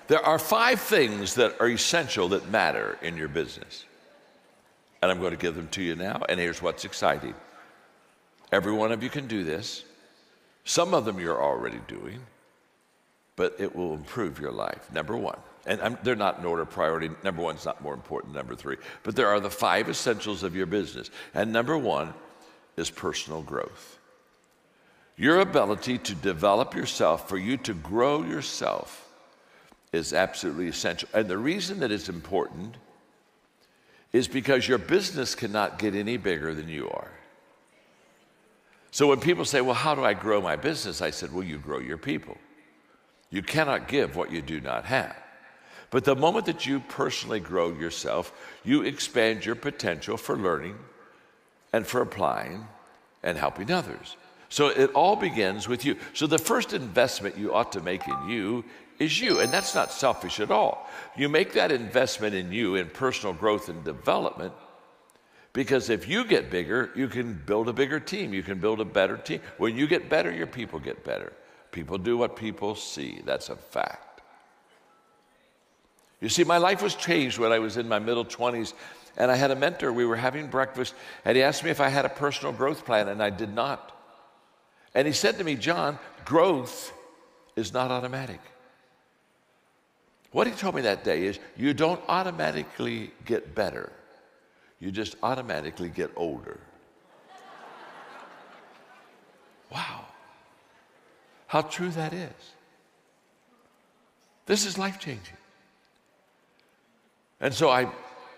There are 5 things that are essential that matter in your business. And I'm going to give them to you now. And here's what's exciting. Every one of you can do this. Some of them you're already doing, but it will improve your life. Number 1, and they're not in order of priority. Number 1 is not more important than number 3, but there are the 5 essentials of your business. And number 1 is personal growth. Your ability to develop yourself, for you to grow yourself, is absolutely essential. And the reason that it's important is because your business cannot get any bigger than you are. So when people say, well, how do I grow my business? I said, well, you grow your people. You cannot give what you do not have. But the moment that you personally grow yourself, you expand your potential for learning and for applying and helping others. So it all begins with you. So the first investment you ought to make in you is you, and that's not selfish at all. You make that investment in you, in personal growth and development, because if you get bigger, you can build a bigger team. You can build a better team. When you get better, your people get better. People do what people see. That's a fact. You see, my life was changed when I was in my middle 20s, and I had a mentor. We were having breakfast, and he asked me if I had a personal growth plan, and I did not. And he said to me, John, growth is not automatic. What he told me that day is, you don't automatically get better. You just automatically get older. Wow. How true that is. This is life-changing. And so I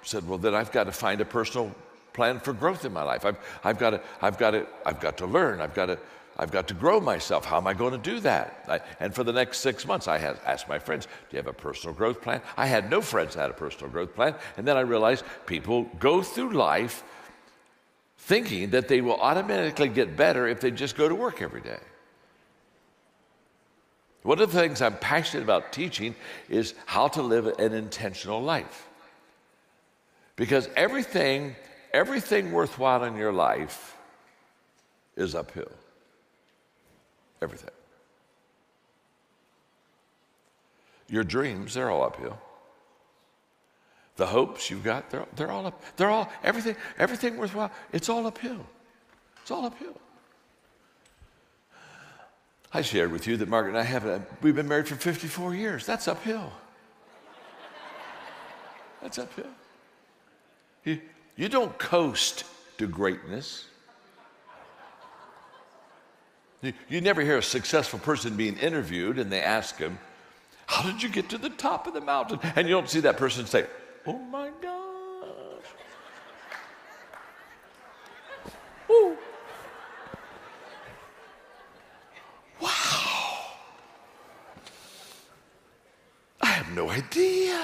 said, well, then I've got to find a personal plan for growth in my life. I've got to learn. I've got to grow myself. How am I going to do that? And for the next 6 months, I had asked my friends, do you have a personal growth plan? I had no friends that had a personal growth plan. And then I realized people go through life thinking that they will automatically get better if they just go to work every day. One of the things I'm passionate about teaching is how to live an intentional life. Because everything worthwhile in your life is uphill. Everything. Your dreams, they're all uphill. The hopes you've got, they're all up. Everything worthwhile, it's all uphill. It's all uphill. I shared with you that Margaret and I we've been married for 54 years. That's uphill. That's uphill. You don't coast to greatness. You never hear a successful person being interviewed and they ask him, how did you get to the top of the mountain? And you don't see that person say, oh my gosh. Ooh. Wow. I have no idea.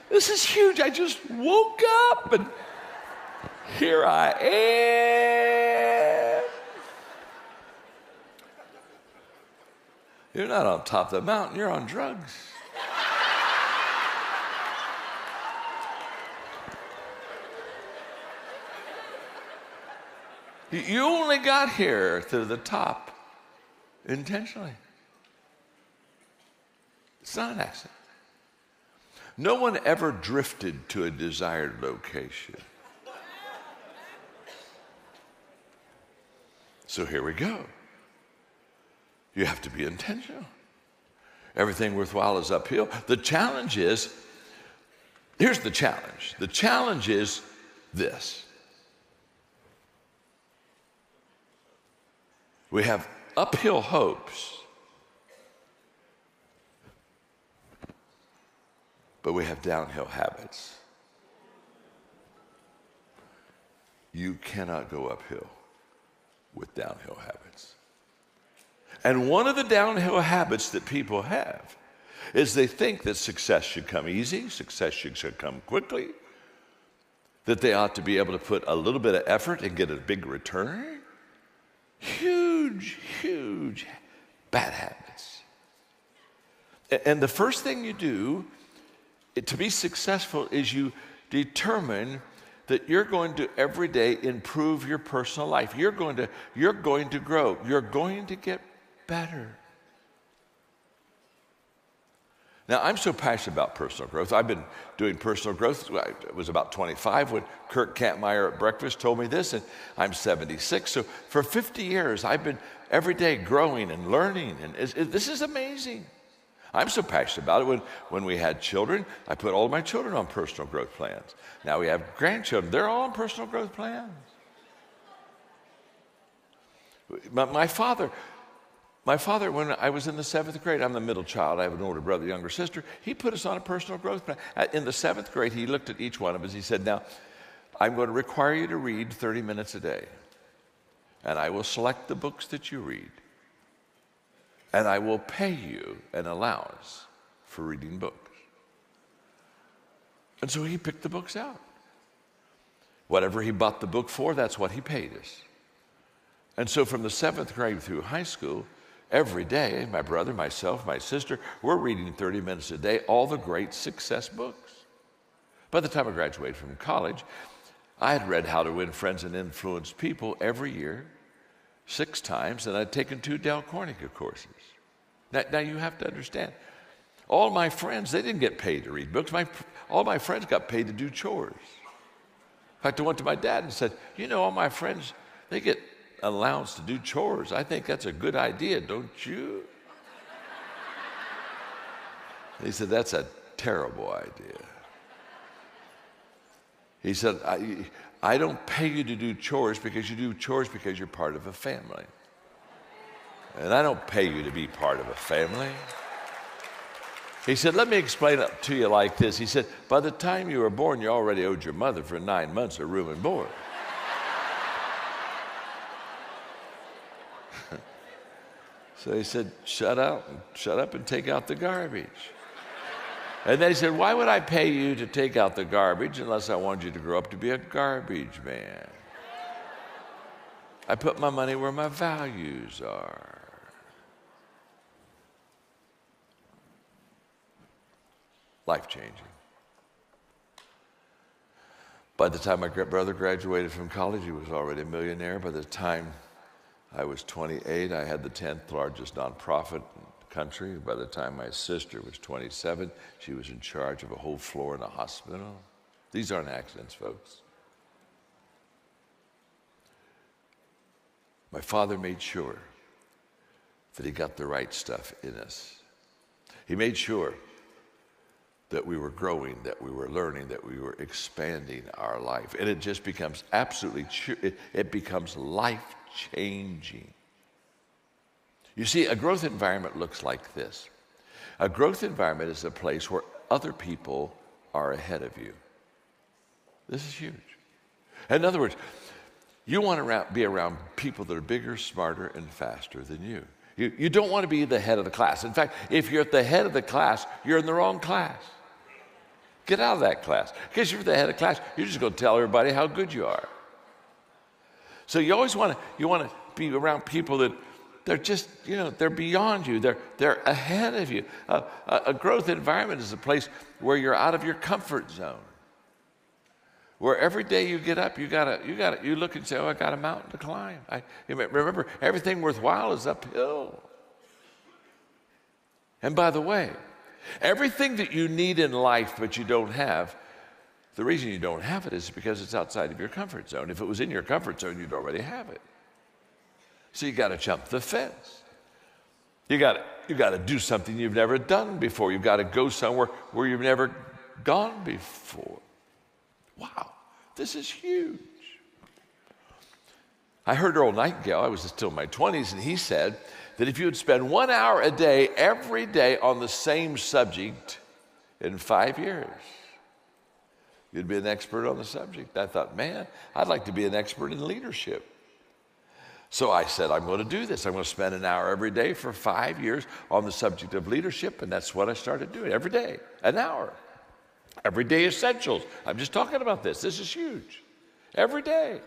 This is huge. I just woke up and here I am. You're not on top of the mountain, you're on drugs. You only got here to the top intentionally. It's not an accident. No one ever drifted to a desired location. So here we go. You have to be intentional. Everything worthwhile is uphill. The challenge is, here's the challenge. The challenge is this. We have uphill hopes, but we have downhill habits. You cannot go uphill with downhill habits. And one of the downhill habits that people have is they think that success should come easy, success should come quickly, that they ought to be able to put a little bit of effort and get a big return. Huge, huge bad habits. And the first thing you do to be successful is you determine that you're going to every day improve your personal life. You're going to grow. You're going to get better. Now, I'm so passionate about personal growth. I've been doing personal growth. I was about 25 when Kirk Campmeyer at breakfast told me this, and I'm 76. So for 50 years, I've been every day growing and learning, and this is amazing. I'm so passionate about it. When we had children, I put all of my children on personal growth plans. Now we have grandchildren. They're all on personal growth plans. My father, when I was in the 7th grade, I'm the middle child. I have an older brother, younger sister. He put us on a personal growth plan. In the 7th grade, he looked at each one of us. He said, now, I'm going to require you to read 30 minutes a day. And I will select the books that you read. And I will pay you an allowance for reading books. And so he picked the books out. Whatever he bought the book for, that's what he paid us. And so from the 7th grade through high school, every day, my brother, myself, my sister, we're reading 30 minutes a day, all the great success books. By the time I graduated from college, I had read How to Win Friends and Influence People every year, 6 times, and I'd taken 2 Dale Carnegie courses. Now you have to understand, all my friends, they didn't get paid to read books. All my friends got paid to do chores. In fact, I went to my dad and said, you know, all my friends, they get allowance to do chores. I think that's a good idea, don't you? He said, that's a terrible idea. He said, I don't pay you to do chores because you do chores because you're part of a family. And I don't pay you to be part of a family. He said, let me explain it to you like this. He said, by the time you were born, you already owed your mother for 9 months of room and board. So he said, shut up and take out the garbage. And then he said, why would I pay you to take out the garbage unless I wanted you to grow up to be a garbage man? I put my money where my values are. Life-changing. By the time my brother graduated from college, he was already a millionaire. By the time I was 28, I had the 10th largest nonprofit in the country. By the time my sister was 27, she was in charge of a whole floor in a hospital. These aren't accidents, folks. My father made sure that he got the right stuff in us. He made sure that we were growing, that we were learning, that we were expanding our life. And it just becomes it becomes life-changing. You see, a growth environment looks like this. A growth environment is a place where other people are ahead of you. This is huge. In other words, you want to be around people that are bigger, smarter, and faster than you. You don't want to be the head of the class. In fact, if you're at the head of the class, you're in the wrong class. Get out of that class. Because if you're the head of the class, you're just going to tell everybody how good you are. So you always want to be around people that they're just, they're beyond you. They're ahead of you. A growth environment is a place where you're out of your comfort zone. Where every day you get up, you look and say, oh, I got a mountain to climb. Remember, everything worthwhile is uphill. And by the way, everything that you need in life but you don't have, the reason you don't have it is because it's outside of your comfort zone. If it was in your comfort zone, you'd already have it. So you got to jump the fence. You got to do something you've never done before. You've got to go somewhere where you've never gone before. Wow, this is huge. I heard Earl Nightingale, I was still in my 20s, and he said that if you would spend 1 hour a day, every day on the same subject in 5 years, you'd be an expert on the subject. I thought, man, I'd like to be an expert in leadership. So I said, I'm going to do this. I'm going to spend an hour every day for 5 years on the subject of leadership, and that's what I started doing every day, an hour. Everyday essentials. I'm just talking about this. This is huge. Every day.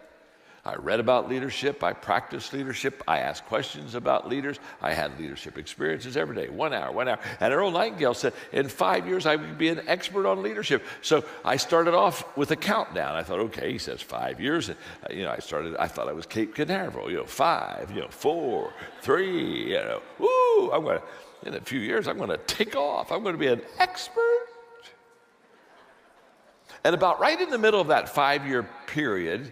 I read about leadership. I practiced leadership. I asked questions about leaders. I had leadership experiences every day. 1 hour. And Earl Nightingale said, in 5 years, I would be an expert on leadership. So I started off with a countdown. I thought, okay, he says 5 years. And, I thought I was Cape Canaveral, 5, 4, 3, woo, in a few years, I'm going to take off. I'm going to be an expert. And about right in the middle of that 5-year period,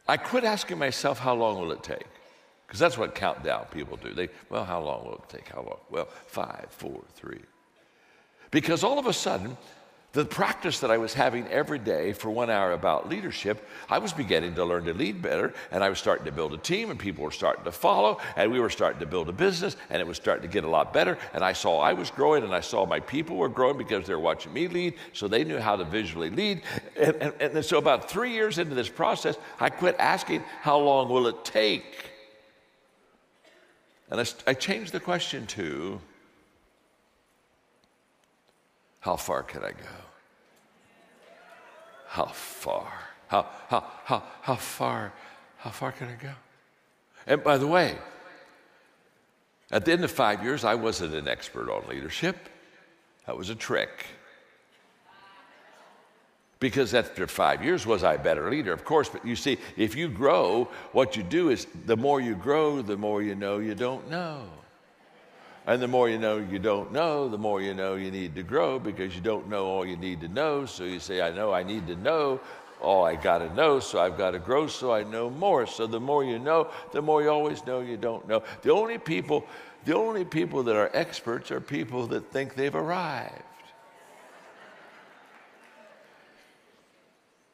I quit asking myself, how long will it take? Because that's what countdown people do. Well, how long will it take? How long? Well, 5, 4, 3. Because all of a sudden, the practice that I was having every day for 1 hour about leadership, I was beginning to learn to lead better, and I was starting to build a team, and people were starting to follow, and we were starting to build a business, and it was starting to get a lot better, and I saw I was growing, and I saw my people were growing because they were watching me lead, so they knew how to visually lead. And so about 3 years into this process, I quit asking, how long will it take? And I changed the question to, how far can I go? How far? How far can I go? And by the way, at the end of 5 years, I wasn't an expert on leadership. That was a trick. Because after 5 years, was I a better leader? Of course, but you see, if you grow, what you do is the more you grow, the more you know you don't know. And the more you know you don't know, the more you know you need to grow, because you don't know all you need to know. So you say, I know I need to know all I got to know, so I've got to grow so I know more. So the more you know, the more you always know you don't know. The only people that are experts are people that think they've arrived.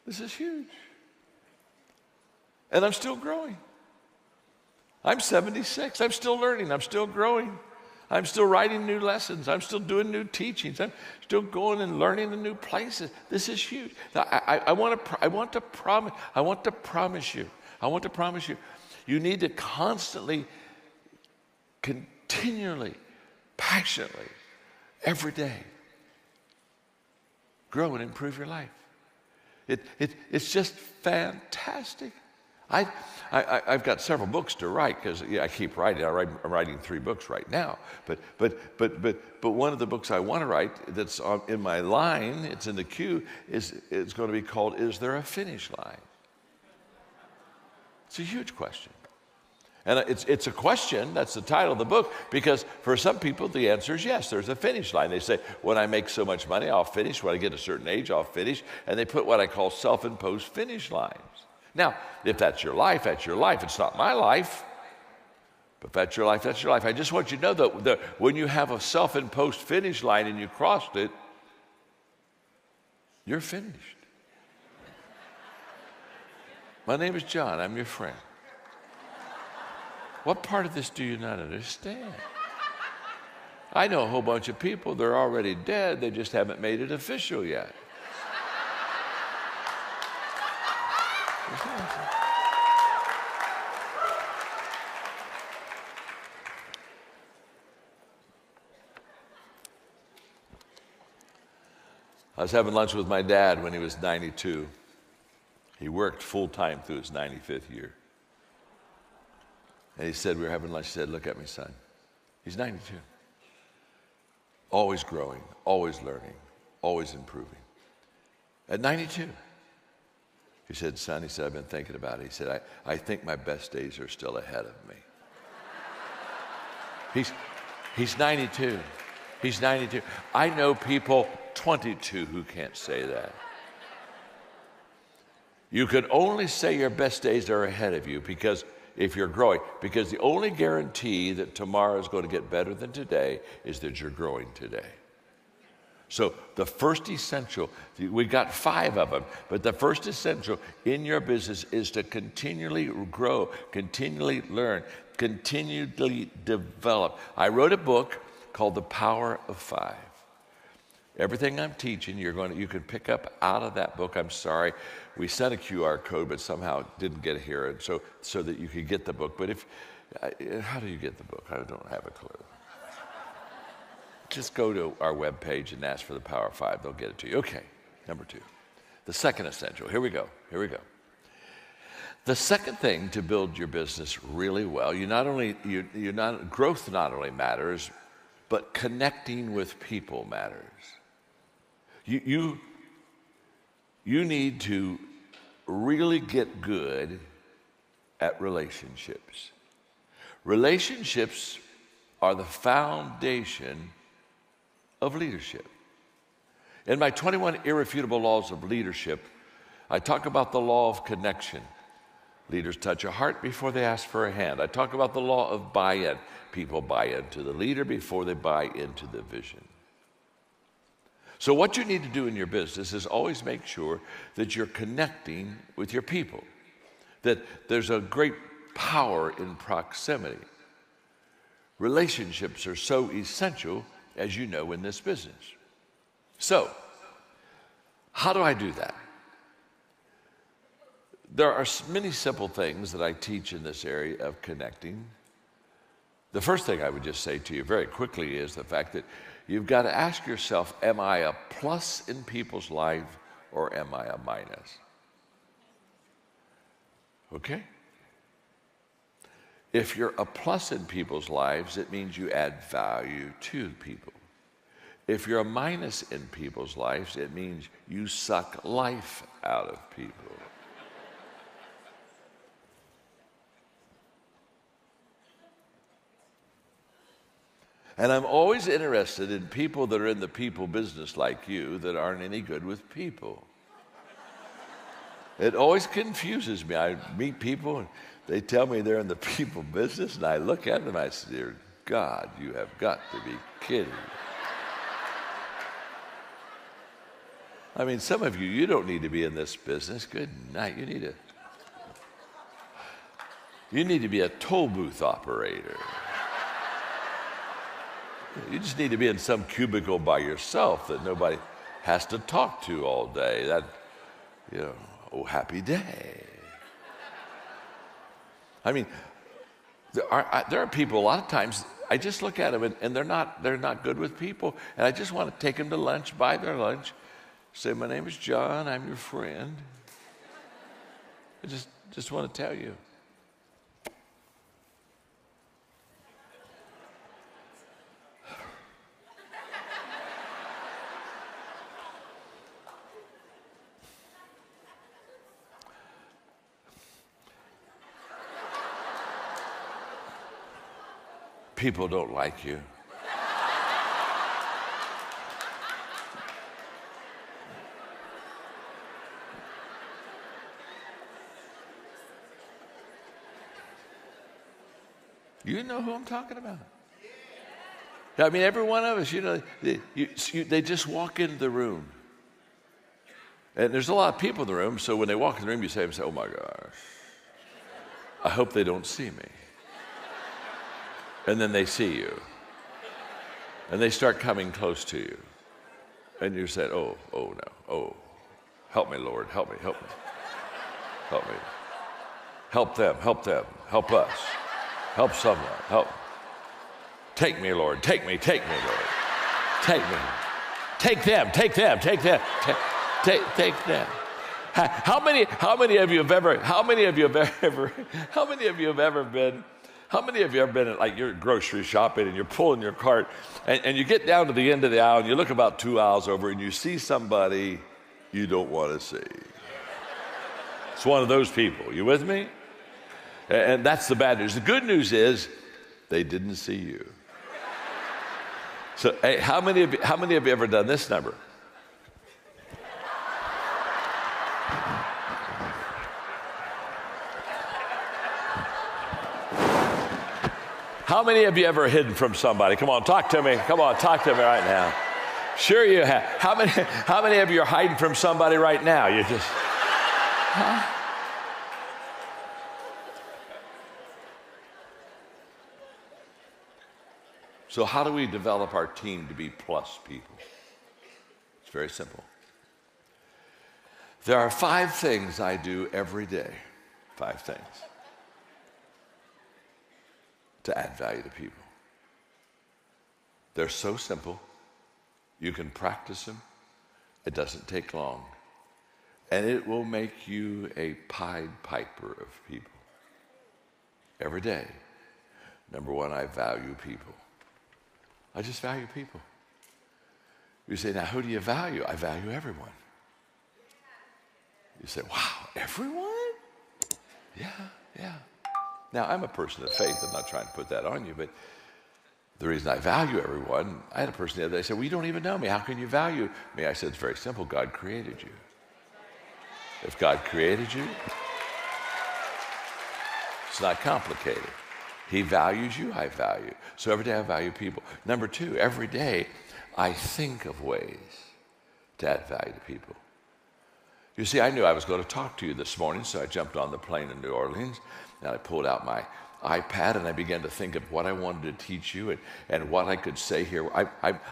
This is huge. And I'm still growing. I'm 76. I'm still learning. I'm still growing. I'm still writing new lessons. I'm still doing new teachings. I'm still going and learning in new places. This is huge. Now, I want to promise you. You need to constantly, continually, passionately, every day, grow and improve your life. It's just fantastic. I've got several books to write because I keep writing. I'm writing 3 books right now. But one of the books I want to write that's in my line, it's in the queue, it's going to be called "Is There a Finish Line?" It's a huge question, and it's a question. That's the title of the book, because for some people the answer is yes. There's a finish line. They say, when I make so much money, I'll finish. When I get a certain age, I'll finish. And they put what I call self-imposed finish lines. Now, if that's your life, that's your life. It's not my life. But if that's your life, that's your life. I just want you to know that when you have a self-imposed finish line and you crossed it, you're finished. My name is John. I'm your friend. What part of this do you not understand? I know a whole bunch of people, they're already dead. They just haven't made it official yet. I was having lunch with my dad when he was 92. He worked full-time through his 95th year. And he said, we were having lunch, he said, look at me, son. He's 92. Always growing, always learning, always improving. At 92. He said, son, he said, I've been thinking about it. He said, I think my best days are still ahead of me. He's 92. He's 92. I know people 22 who can't say that. You can only say your best days are ahead of you because if you're growing, because the only guarantee that tomorrow is going to get better than today is that you're growing today. So the first essential, we got 5 of them, but the first essential in your business is to continually grow, continually learn, continually develop. I wrote a book called The Power of 5. Everything I'm teaching, you can pick up out of that book. I'm sorry, we sent a QR code, but somehow it didn't get here, and so that you could get the book. But how do you get the book? I don't have a clue. Just go to our webpage and ask for The Power of 5. They'll get it to you. Okay, number 2. The second essential. Here we go. The second thing to build your business really well, growth not only matters, but connecting with people matters. You need to really get good at relationships. Relationships are the foundation of leadership. In my 21 irrefutable laws of leadership, I talk about the law of connection. Leaders touch a heart before they ask for a hand. I talk about the law of buy-in. People buy into the leader before they buy into the vision. So what you need to do in your business is always make sure that you're connecting with your people, that there's a great power in proximity. Relationships are so essential, as you know, in this business. So, how do I do that? There are many simple things that I teach in this area of connecting. The first thing I would just say to you very quickly is the fact that you've got to ask yourself, am I a plus in people's life or am I a minus? Okay? If you're a plus in people's lives, it means you add value to people. If you're a minus in people's lives, it means you suck life out of people. And I'm always interested in people that are in the people business like you that aren't any good with people. It always confuses me. I meet people and they tell me they're in the people business, and I look at them and I say, dear God, you have got to be kidding. I mean, some of you, you don't need to be in this business. Good night. You need to be a toll booth operator. You just need to be in some cubicle by yourself that nobody has to talk to all day. That, oh, happy day. I mean, there are people, a lot of times, I just look at them and they're not good with people. And I just want to take them to lunch, buy their lunch, say, my name is John, I'm your friend. I just want to tell you. People don't like you. You know who I'm talking about. I mean, every one of us, they just walk into the room. And there's a lot of people in the room, so when they walk in the room, you say, oh my gosh, I hope they don't see me. And then they see you. And they start coming close to you. And you say, oh no, oh, help me, Lord, help me. Help me. Help them, help us. Help someone, help. Take me, Lord, take me, Lord. Take me. Take them. Take them. How many of you have ever been at, like, you're grocery shopping and you're pulling your cart and you get down to the end of the aisle and you look about 2 aisles over and you see somebody you don't want to see? It's one of those people. You with me? And that's the bad news. The good news is they didn't see you. So, hey, how many of you ever done this number? How many of you ever hidden from somebody? Come on, talk to me. Come on, talk to me right now. Sure you have. How many of you are hiding from somebody right now? You just, huh? So how do we develop our team to be plus people? It's very simple. There are 5 things I do every day. 5 things to add value to people. They're so simple. You can practice them. It doesn't take long. And it will make you a Pied Piper of people. Every day. Number 1, I value people. I just value people. You say, now who do you value? I value everyone. You say, wow, everyone? Yeah. Now, I'm a person of faith. I'm not trying to put that on you, but The reason I value everyone, I had a person the other day say, well, you don't even know me. How can you value me? I said, it's very simple. God created you. If God created you, it's not complicated. He values you, I value. So every day I value people. Number two, every day I think of ways to add value to people. You see, I knew I was going to talk to you this morning, so I jumped on the plane in New Orleans, and I pulled out my iPad, and I began to think of what I wanted to teach you and what I could say here.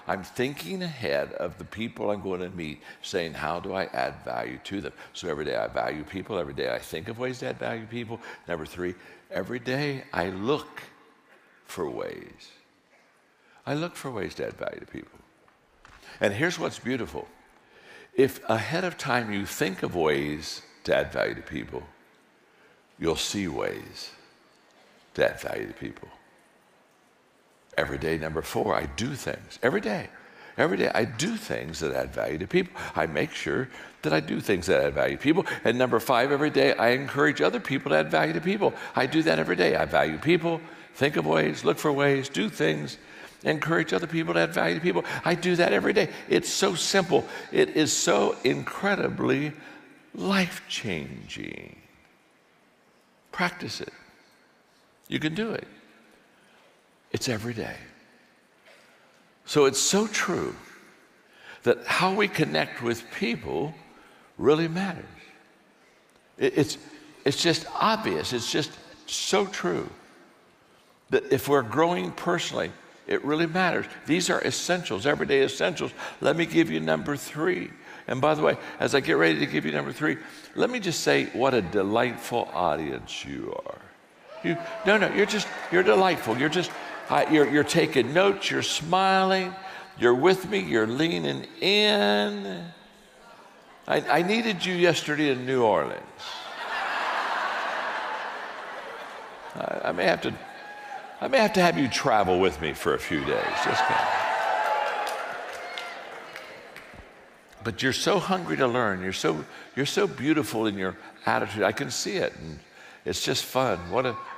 I'm thinking ahead of the people I'm going to meet, saying, how do I add value to them? So every day I value people. Every day I think of ways to add value to people. Number three, every day I look for ways. I look for ways to add value to people. And here's what's beautiful. If ahead of time you think of ways to add value to people, you'll see ways to add value to people. Every day, number four, I do things. Every day I do things that add value to people. I make sure that I do things that add value to people. And number five, every day I encourage other people to add value to people. I do that every day. I value people, think of ways, look for ways, do things, encourage other people to add value to people. I do that every day. It's so simple. It is so incredibly life-changing. Practice it. You can do it. It's every day. So it's so true that how we connect with people really matters. It's just obvious. It's just so true that if we're growing personally, it really matters. These are essentials, everyday essentials. Let me give you number three. And by the way, as I get ready to give you number three, let me just say what a delightful audience you are. You're delightful. You're taking notes, you're smiling, you're with me, you're leaning in. I needed you yesterday in New Orleans. I may have to have you travel with me for a few days. Just kidding. But you're so hungry to learn. You're so beautiful in your attitude. I can see it, and it's just fun.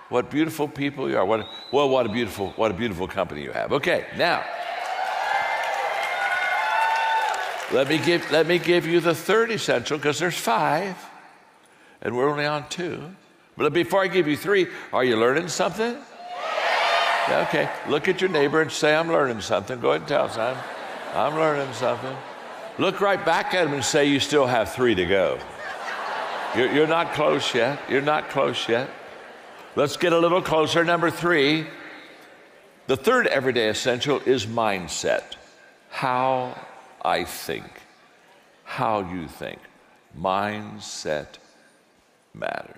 What beautiful people you are. What a beautiful company you have. Okay, now let me give you the third essential, because there's five, and we're only on two. But before I give you three, are you learning something? Okay, look at your neighbor and say, I'm learning something. Go ahead and tell us, I'm learning something. Look right back at him and say, you still have three to go. You're not close yet. You're not close yet. Let's get a little closer. Number three, the third everyday essential is mindset. How I think. How you think. Mindset matters.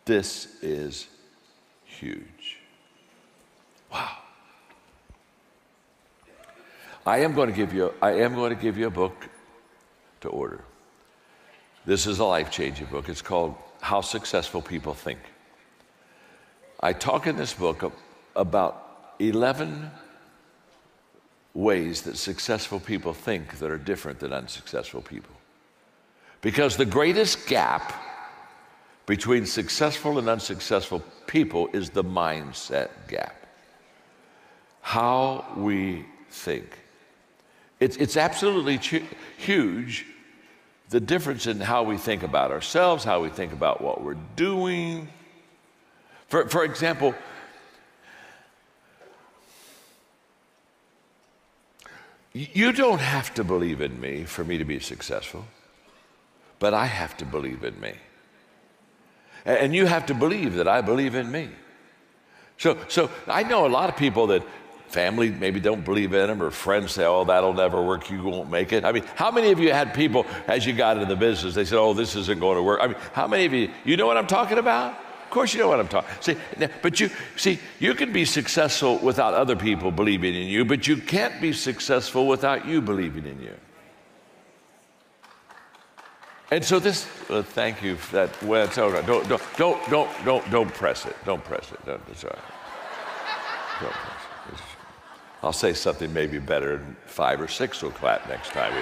This is huge. Wow. I am going to give you a book to order. This is a life-changing book. It's called How Successful People Think. I talk in this book about 11 ways that successful people think that are different than unsuccessful people. Because the greatest gap between successful and unsuccessful people is the mindset gap. How we think. It's absolutely huge, the difference in how we think about ourselves, how we think about what we're doing. For example, you don't have to believe in me for me to be successful, but I have to believe in me. And you have to believe that I believe in me. So I know a lot of people that family maybe don't believe in them, or friends say, oh, that'll never work, you won't make it. I mean, how many of you had people, as you got into the business, they said, oh, this isn't going to work? I mean, how many of you know what I'm talking about? Of course you know what I'm talking about. You can be successful without other people believing in you, but you can't be successful without you believing in you. And so this, thank you for that. Well, it's all right. Don't press it. Don't press it. It's all right. Don't press it. I'll say something maybe better, and 5 or 6 will clap next time.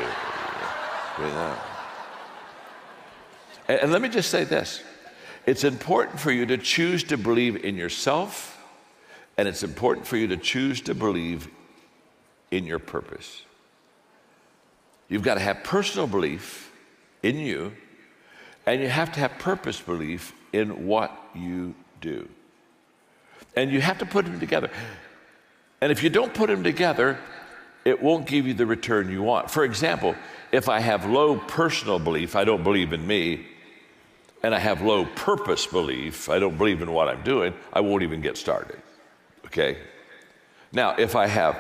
And let me just say this. It's important for you to choose to believe in yourself And it's important for you to choose to believe in your purpose. You've got to have personal belief in you, and you have to have purpose belief in what you do. And you have to put them together. And if you don't put them together, it won't give you the return you want. For example, if I have low personal belief, I don't believe in me, and I have low purpose belief, I don't believe in what I'm doing, I won't even get started. Okay? Now, if I have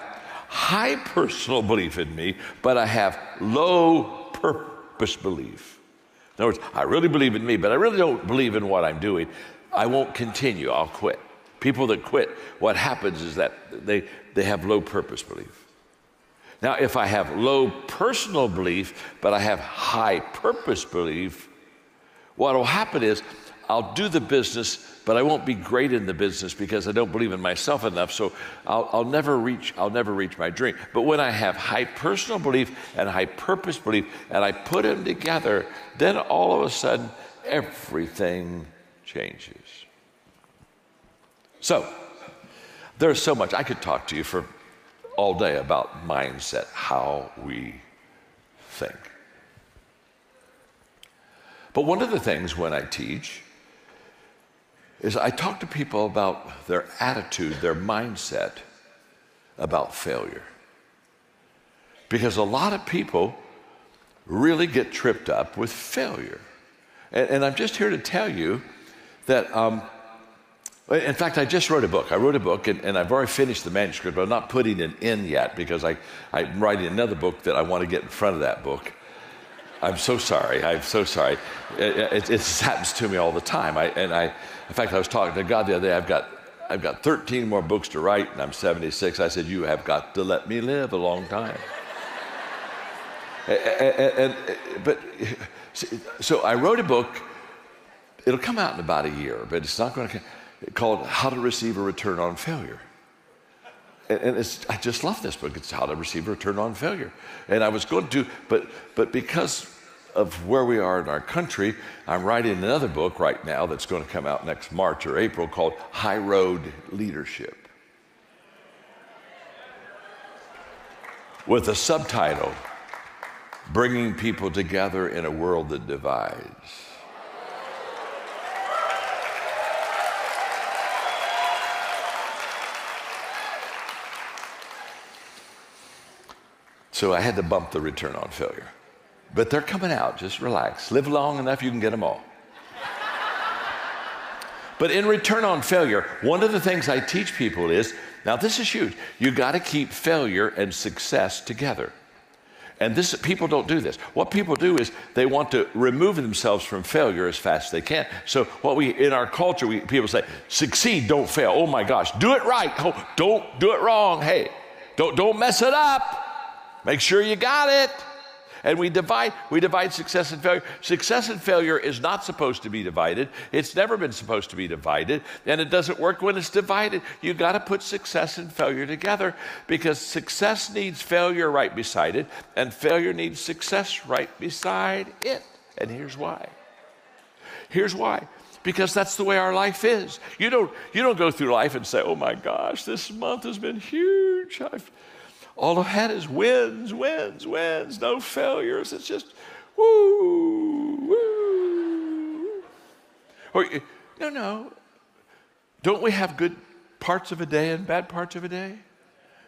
high personal belief in me, but I have low purpose belief. In other words, I really believe in me, but I really don't believe in what I'm doing, I won't continue, I'll quit. People that quit, what happens is that they have low purpose belief. Now, if I have low personal belief, but I have high purpose belief, what will happen is I'll do the business, but I won't be great in the business because I don't believe in myself enough, so I'll never reach my dream. But when I have high personal belief and high purpose belief, and I put them together, then all of a sudden, everything changes. So, there's so much. I could talk to you for all day about mindset, how we think. But one of the things when I teach is I talk to people about their attitude, their mindset about failure. Because a lot of people really get tripped up with failure. And I'm just here to tell you that, in fact, I just wrote a book. I wrote a book, and I've already finished the manuscript, but I'm not putting it in yet because I'm writing another book that I want to get in front of that book. I'm so sorry. I'm so sorry. It happens to me all the time. In fact, I was talking to God the other day. I've got 13 more books to write, and I'm 76. I said, you have got to let me live a long time. So I wrote a book. It'll come out in about a year, but it's not going to. Called How to Receive a Return on Failure. And I just love this book. It's How to Receive a Return on Failure. And I was going to, but because of where we are in our country, I'm writing another book right now that's going to come out next March or April called High Road Leadership, with a subtitle, Bringing People Together in a World That Divides. So I had to bump the return on failure. But they're coming out, just relax. Live long enough, you can get them all. But in return on failure, one of the things I teach people is, now this is huge, you gotta keep failure and success together. And people don't do this. What people do is they want to remove themselves from failure as fast as they can. So in our culture, people say, succeed, don't fail. Oh my gosh, do it right. Oh, don't do it wrong. Hey, don't mess it up. Make sure you got it. And we divide success and failure. Success and failure is not supposed to be divided. It's never been supposed to be divided. And it doesn't work when it's divided. You got to put success and failure together, because success needs failure right beside it, and failure needs success right beside it. And here's why. Here's why. Because that's the way our life is. You don't go through life and say, oh my gosh, this month has been huge. All I've had is wins, no failures. It's just woo, woo. Or, no. Don't we have good parts of a day and bad parts of a day?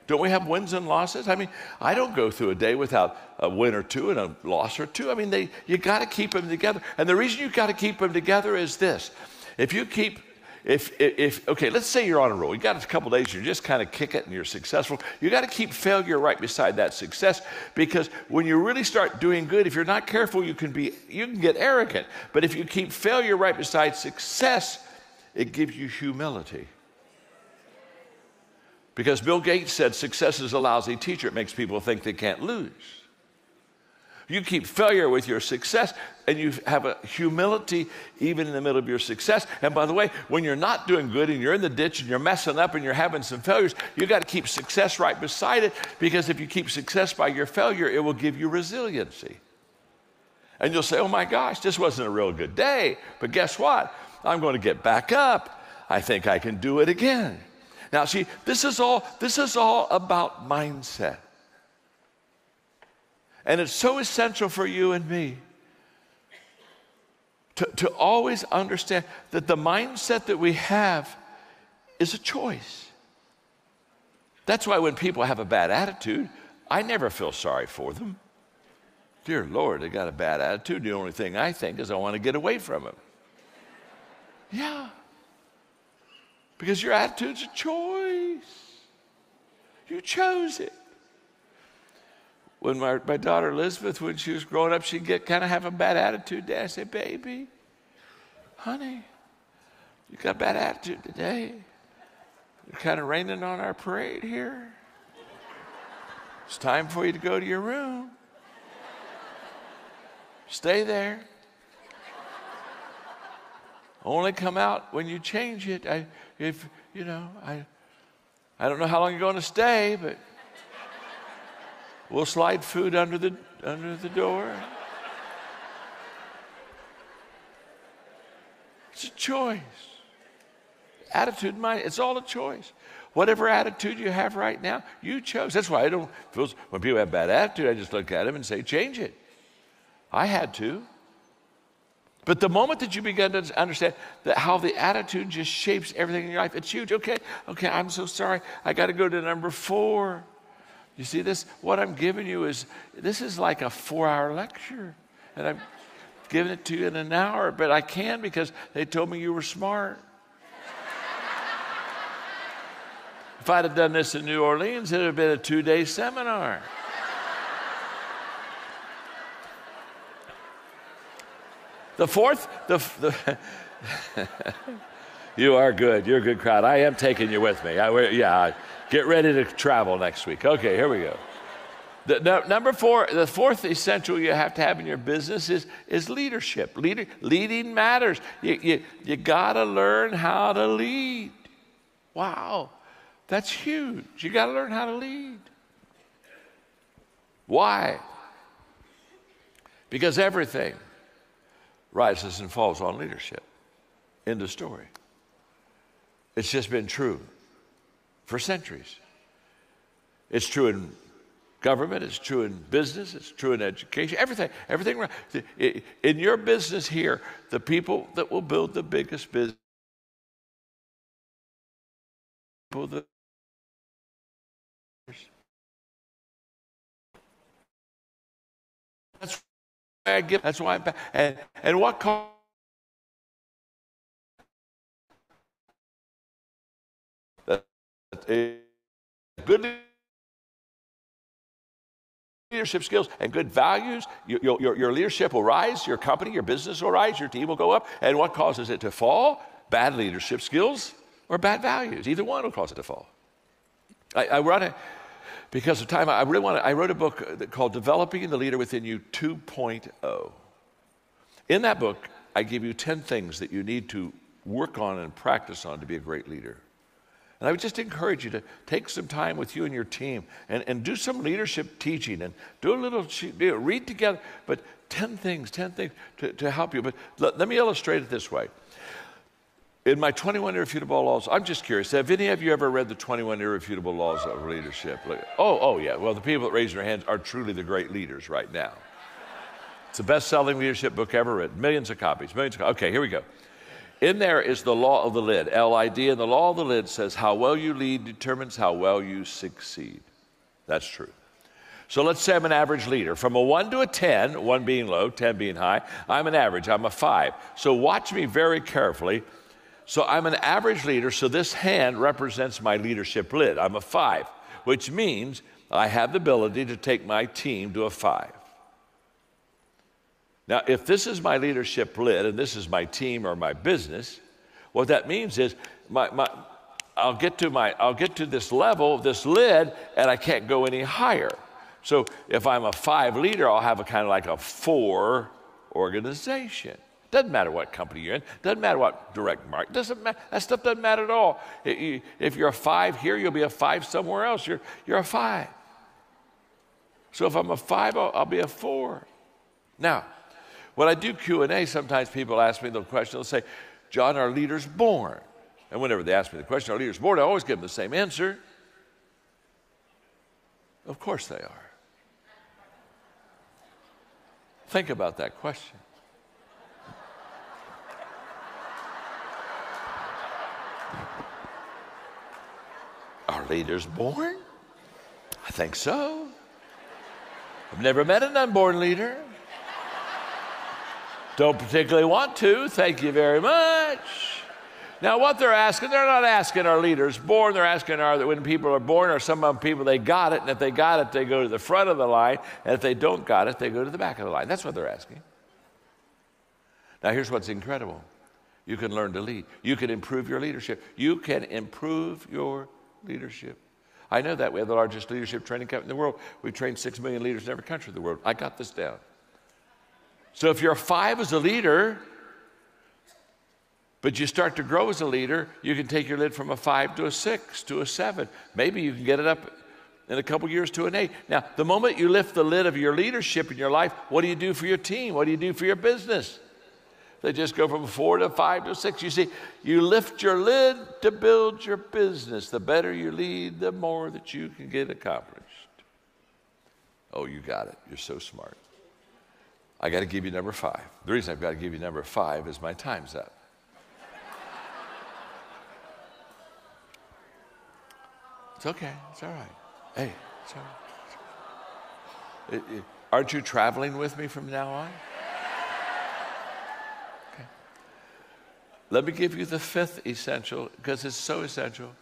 Don't we have wins and losses? I mean, I don't go through a day without a win or two and a loss or two. I mean, you got to keep them together. And the reason you got to keep them together is this. Okay, let's say you're on a roll. You got a couple days, you're just kind of kick it and you're successful. You got to keep failure right beside that success, because when you really start doing good, if you're not careful, you can get arrogant. But if you keep failure right beside success, it gives you humility. Because Bill Gates said success is a lousy teacher. It makes people think they can't lose. You keep failure with your success, and you have a humility even in the middle of your success. And by the way, when you're not doing good and you're in the ditch and you're messing up and you're having some failures, you got to keep success right beside it, because if you keep success by your failure, it will give you resiliency. And you'll say, oh my gosh, this wasn't a real good day, but guess what? I'm going to get back up. I think I can do it again. Now, see, this is all about mindset. And it's so essential for you and me to always understand that the mindset that we have is a choice. That's why when people have a bad attitude, I never feel sorry for them. Dear Lord, they got a bad attitude. The only thing I think is I want to get away from them. Yeah. Because your attitude's a choice. You chose it. When my daughter Elizabeth, when she was growing up, she'd kind of have a bad attitude. Dad, I said, baby, honey, you got a bad attitude today. You're kind of raining on our parade here. It's time for you to go to your room. Stay there. Only come out when you change it. I don't know how long you're going to stay, but we'll slide food under the door. It's a choice. Attitude, mind, it's all a choice. Whatever attitude you have right now, you chose. That's why when people have bad attitude, I just look at them and say, change it. I had to. But the moment that you begin to understand that how the attitude just shapes everything in your life, it's huge. Okay, I'm so sorry. I got to go to number 4. You see this? What I'm giving you is like a 4-hour lecture. And I'm giving it to you in an hour, but I can because they told me you were smart. If I'd have done this in New Orleans, it would have been a 2-day seminar. The fourth, you are good. You're a good crowd. I am taking you with me. Get ready to travel next week. Okay, here we go. Number 4, the fourth essential you have to have in your business is leadership. Leading matters. You got to learn how to lead. Wow, that's huge. You got to learn how to lead. Why? Because everything rises and falls on leadership. End of story. It's just been true for centuries. It's true in government, it's true in business, it's true in education, everything. In your business here, the people that will build the biggest business, that's why I'm back. And what good leadership skills and good values, your leadership will rise, your company, your business will rise, your team will go up. And what causes it to fall? Bad leadership skills or bad values. Either one will cause it to fall. Because of time, I wrote a book called Developing the Leader Within You 2.0. In that book, I give you 10 things that you need to work on and practice on to be a great leader. And I would just encourage you to take some time with you and your team and do some leadership teaching and do a little, read together, but 10 things to help you. But let me illustrate it this way. In my 21 irrefutable laws, I'm just curious, have any of you ever read the 21 irrefutable laws of leadership? Oh yeah. Well, the people that raise their hands are truly the great leaders right now. It's the best-selling leadership book ever written. Millions of copies. Okay, here we go. In there is the law of the lid, L-I-D, and the law of the lid says how well you lead determines how well you succeed. That's true. So let's say I'm an average leader. From a 1 to a 10, 1 being low, 10 being high, I'm an average, I'm a 5. So watch me very carefully. So I'm an average leader, so this hand represents my leadership lid. I'm a 5, which means I have the ability to take my team to a 5. Now, if this is my leadership lid and this is my team or my business, what that means is I'll get to this level, this lid, and I can't go any higher. So if I'm a 5 leader, I'll have a kind of like a 4 organization. Doesn't matter what company you're in. Doesn't matter what direct market. Doesn't matter. That stuff doesn't matter at all. If you're a 5 here, you'll be a 5 somewhere else. You're a 5. So if I'm a 5, I'll be a 4. Now, when I do Q&A, sometimes people ask me the question, they'll say, John, are leaders born? And whenever they ask me the question, our leaders board, I always give them the same answer. Of course they are. Think about that question. Are leaders born? I think so. I've never met an unborn leader. Don't particularly want to. Thank you very much. Now, what they're asking, they're not asking are leaders born. They're asking when people are born, are some of them people they got it, and if they got it, they go to the front of the line, and if they don't got it, they go to the back of the line. That's what they're asking. Now, here's what's incredible. You can learn to lead. You can improve your leadership. You can improve your leadership. I know that. We have the largest leadership training company in the world. We've trained 6 million leaders in every country of the world. I got this down. So if you're a 5 as a leader, but you start to grow as a leader, you can take your lid from a 5 to a 6 to a 7. Maybe you can get it up in a couple years to an 8. Now, the moment you lift the lid of your leadership in your life, what do you do for your team? What do you do for your business? They just go from a 4 to a 5 to a 6. You see, you lift your lid to build your business. The better you lead, the more that you can get accomplished. Oh, you got it. You're so smart. I got to give you number 5. The reason I've got to give you number 5 is my time's up. It's okay. It's all right. Hey, it's all right. Aren't you traveling with me from now on? Okay. Let me give you the 5th essential, because it's so essential.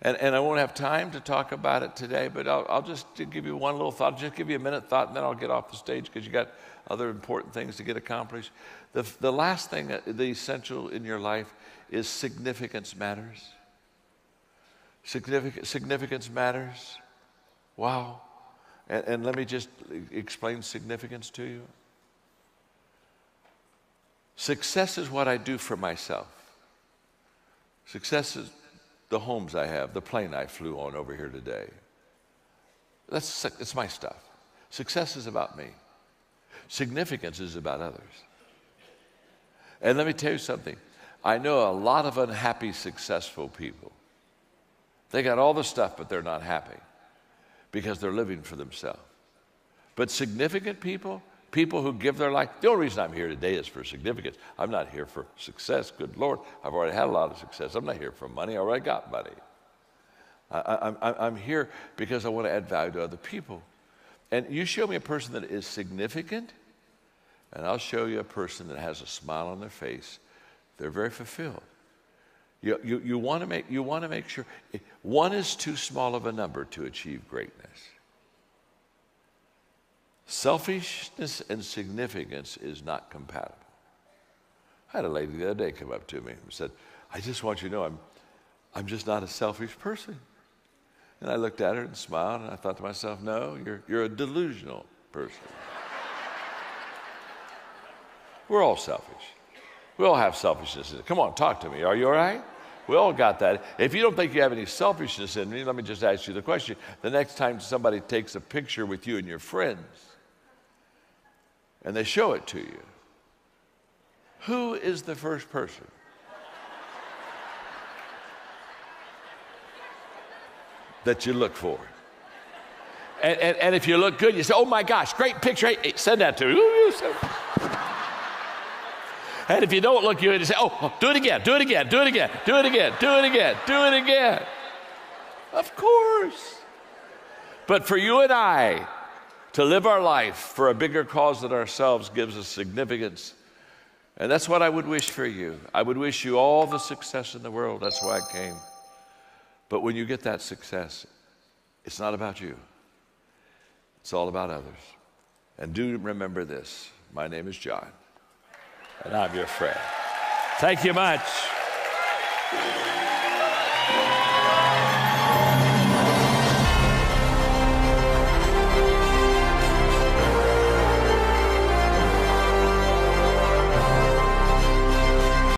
And I won't have time to talk about it today, but I'll just give you one little thought. I'll just give you a minute thought, and then I'll get off the stage because you got other important things to get accomplished. The last thing, the essential in your life is significance matters. Significance matters. Wow. And let me just explain significance to you. Success is what I do for myself. Success is the homes I have, the plane I flew on over here today. It's my stuff. Success is about me. Significance is about others. And let me tell you something. I know a lot of unhappy, successful people. They got all the stuff, but they're not happy because they're living for themselves. But significant people, people who give their life, the only reason I'm here today is for significance. I'm not here for success. Good Lord, I've already had a lot of success. I'm not here for money. I already got money. I'm here because I want to add value to other people. And you show me a person that is significant, and I'll show you a person that has a smile on their face. They're very fulfilled. You want to make sure. One is too small of a number to achieve greatness. Selfishness and significance is not compatible. I had a lady the other day come up to me and said, I just want you to know I'm just not a selfish person. And I looked at her and smiled, and I thought to myself, no, you're a delusional person. We're all selfish. We all have selfishness in it. Come on, talk to me. Are you all right? We all got that. If you don't think you have any selfishness in me, let me just ask you the question. The next time somebody takes a picture with you and your friends, and they show it to you, who is the first person? That you look for? And if you look good, you say, oh my gosh, great picture. Hey, send that to me. And if you don't look good, you say, oh, do it again, do it again, do it again, do it again, do it again, do it again. Of course. But for you and I to live our life for a bigger cause than ourselves gives us significance. And that's what I would wish for you. I would wish you all the success in the world. That's why I came. But when you get that success, it's not about you. It's all about others. And do remember this. My name is John. And I'm your friend. Thank you much.